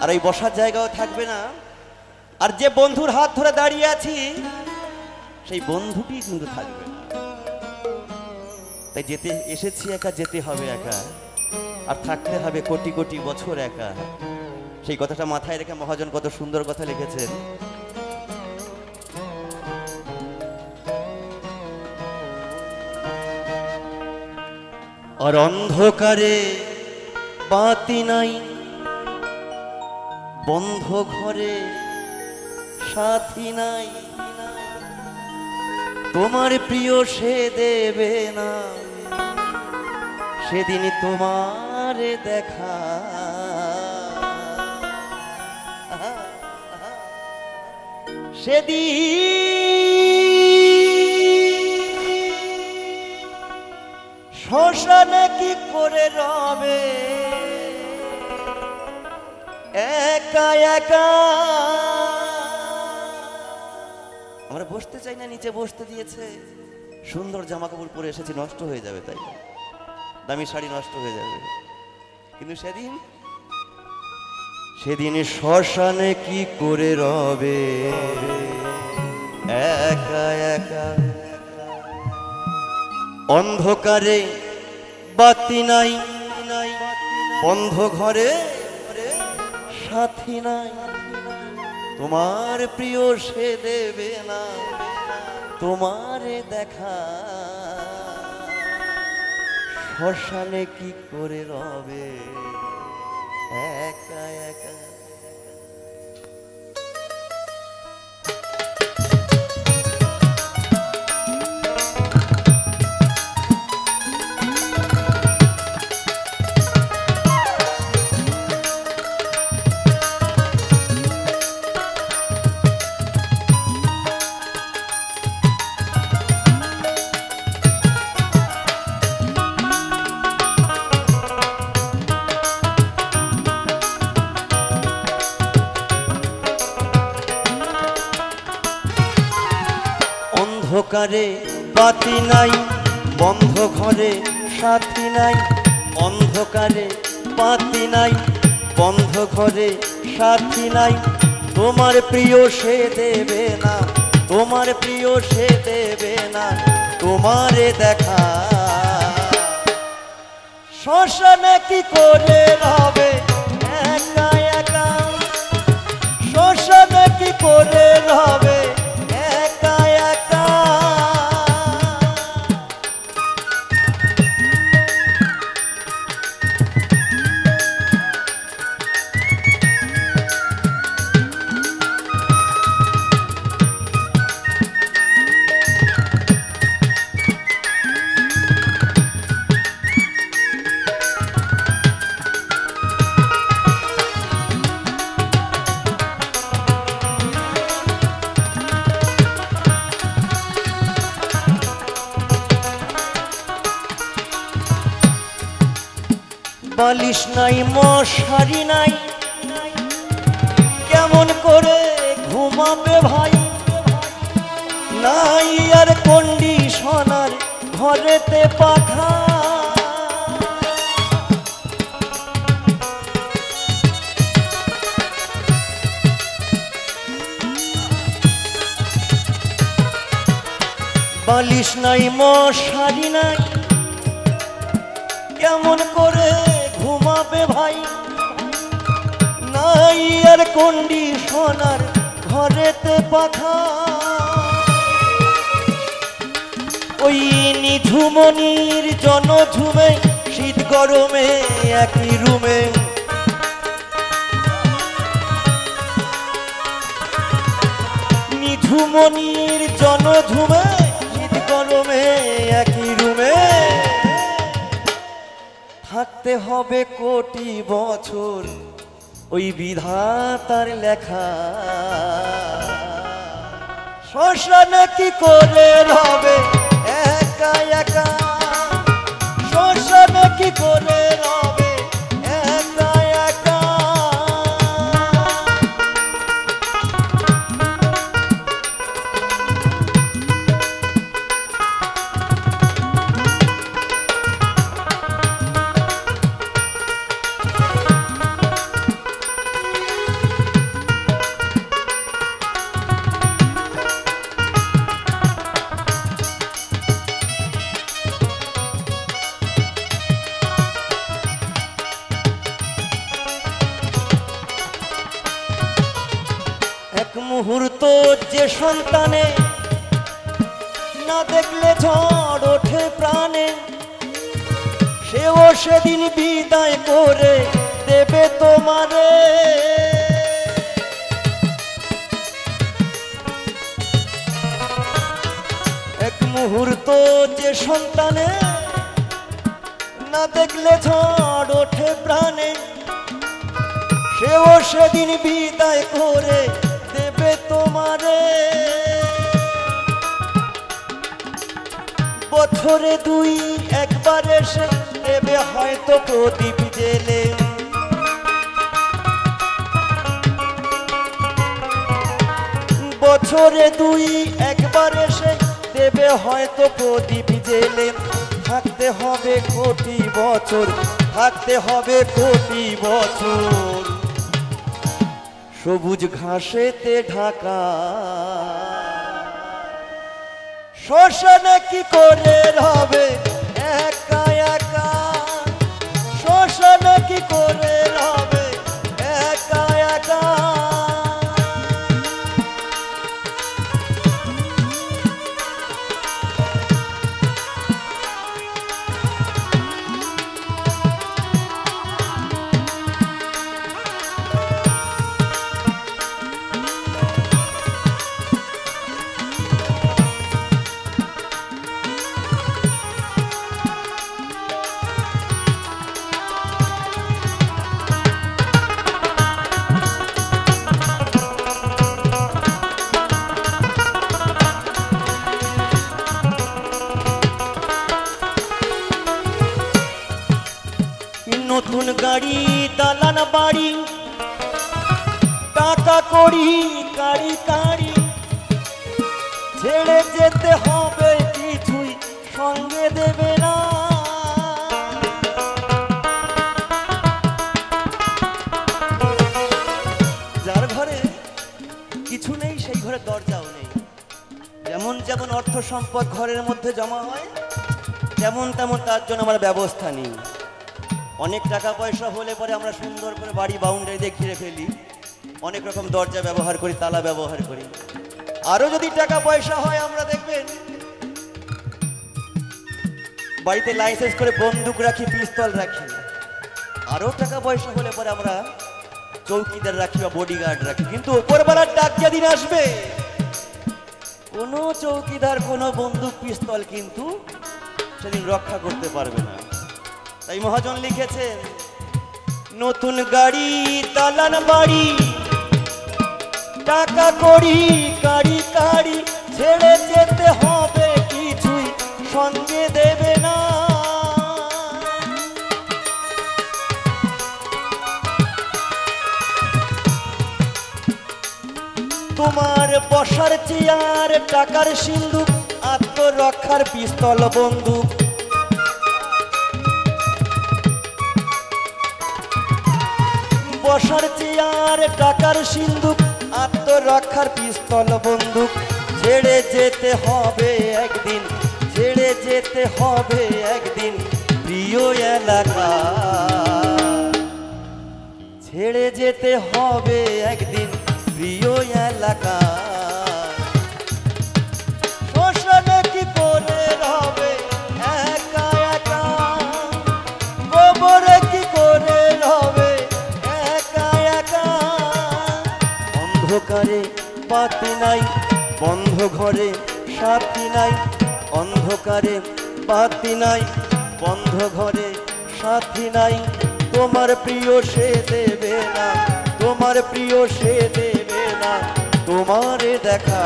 আর ওই বসার জায়গাও থাকবে না। আর যে বন্ধুর হাত ধরে দাঁড়িয়ে আছি সেই বন্ধুটি কিন্তু থাকবে না। তাই যেতে এসেছি একা, যেতে হবে একা, আর থাকতে হবে কোটি কোটি বছর একা। সেই কথাটা মাথায় রেখে মহাজন কত সুন্দর কথা লিখেছেন। আর অন্ধকারে বাতি নাই, বন্ধ ঘরে সাথী নাই, তোমার প্রিয় সে দেবে না সেদিন তোমার দেখা। সেদিন শ্মশানে কি করে রবে একা একা। আমরা বসতে চাই না, নিচে বসতে দিয়েছে। সুন্দর জামা কাপড় পরে এসেছি, নষ্ট হয়ে যাবে, তাই দামি শাড়ি নষ্ট হয়ে যাবে। কিন্তু সেদিন শ্মশানে কি করে রবে একা একা। অন্ধকারে বাতি নাই, বন্ধ ঘরে সাথী নাই, তোমার প্রিয় সে দেবে না তোমারে দেখা। শ্মশানে কি করে রবে একা একা। অন্ধকারে বাতি নাই, বন্ধ ঘরে সাথী নাই, অন্ধকারে বাতি নাই, বন্ধ ঘরে সাথী নাই, তোমার প্রিয় সে দেবে না, তোমার প্রিয় সে দেবে না তোমারে দেখা। শ্মশানে কি করে রবে একা একা, শ্মশানে কি করে রবে একা একা। বালিশ নাই, মশারি নাই, কেমন করে ঘুমাবে ভাই, নাই আর কন্ডিশনার ঘরেতে পাখা। বালিশ নাই, মশারি নাই, কেমন করে ঘুমাবে ভাই, নাই আর কন্ডিশনার ঘরেতে পাখা। ওই নিঝুমনির জনঝুমে শীত গরমে একই রুমে, নিঝুমনির জনঝুমে শীত গরমে একই রুমে, থাকতে হবে কোটি বছর ওই বিধাতার লেখা। শ্মশানে কি করে রবে একা একা, শ্মশানে কি করে রবে একা একা। মুহূর্ত যে সন্তানে না দেখলে ঝড় ওঠে প্রাণে, সেও সেদিন বিদায় করে দেবে তোমারে। এক মুহূর্ত যে সন্তানে না দেখলে ঝড় ওঠে প্রাণে, সেও সেদিন বিদায় করে দেবে তোমারে। বছরে দুই একবার এসে দেবে হয়তো প্রদীপ জেলে, বছরে দুই একবার এসে দেবে হয়তো প্রদীপ জেলে। থাকতে হবে কোটি বছর, থাকতে হবে কোটি বছর সবুজ ঘাসেতে ঢাকা। শ্মশানে কি করে রবে একা একা, শ্মশানে কি করে রবে একা একা। নতুন গাড়ি দালান বাড়ি টাকা কড়ি কাড়ি কাড়ি, ছেড়ে যেতে হবে কিছুই সঙ্গে দেবে না। যার ঘরে কিছু নেই সেই ঘরে দরজাও নেই। যেমন যেমন অর্থ সম্পদ ঘরের মধ্যে জমা হয়, তেমন তেমন তার জন্য আমার ব্যবস্থা নেই। অনেক টাকা পয়সা হলে পরে আমরা সুন্দর করে বাড়ি বাউন্ডারি দিয়ে ঘিরে ফেলি, অনেক রকম দরজা ব্যবহার করি, তালা ব্যবহার করি। আরো যদি টাকা পয়সা হয় আমরা দেখবেন বাড়িতে লাইসেন্স করে বন্দুক রাখি, পিস্তল রাখি। আরো টাকা পয়সা হলে পরে আমরা চৌকিদার রাখি বা বডিগার্ড রাখি। কিন্তু উপরবেলার ডাক যেদিন আসবে, কোনো চৌকিদার কোনো বন্দুক পিস্তল কিন্তু সেদিন রক্ষা করতে পারবে না। তাই মহাজন লিখেছেন, নতুন গাড়ি দালান বাড়ি টাকা কড়ি কাড়ি কাড়ি, ছেড়ে যেতে হবে কিছুই সঙ্গে দেবে না। তোমার বসার চেয়ার টাকার সিন্ধুক, আত্মরক্ষার পিস্তল বন্দুক। বসার চেয়ার টাকার সিন্ধুক, আত্মরক্ষার পিস্তল বন্দুক। ছেড়ে যেতে হবে একদিন, ছেড়ে যেতে হবে একদিন প্রিয় এলাকা, ছেড়ে যেতে হবে একদিন প্রিয় এলাকা। শ্মশানে কি করে রবে একা একা, গোবরে কি করে রবে একা একা। অন্ধকারে বাতি নাই, বন্ধ ঘরে সাথী নাই। অন্ধকারে বাতি নাই, বন্ধ ঘরে সাথী নাই। তোমার প্রিয় সে দেবে না, তোমার প্রিয় সে দেবে না তোমারে দেখা।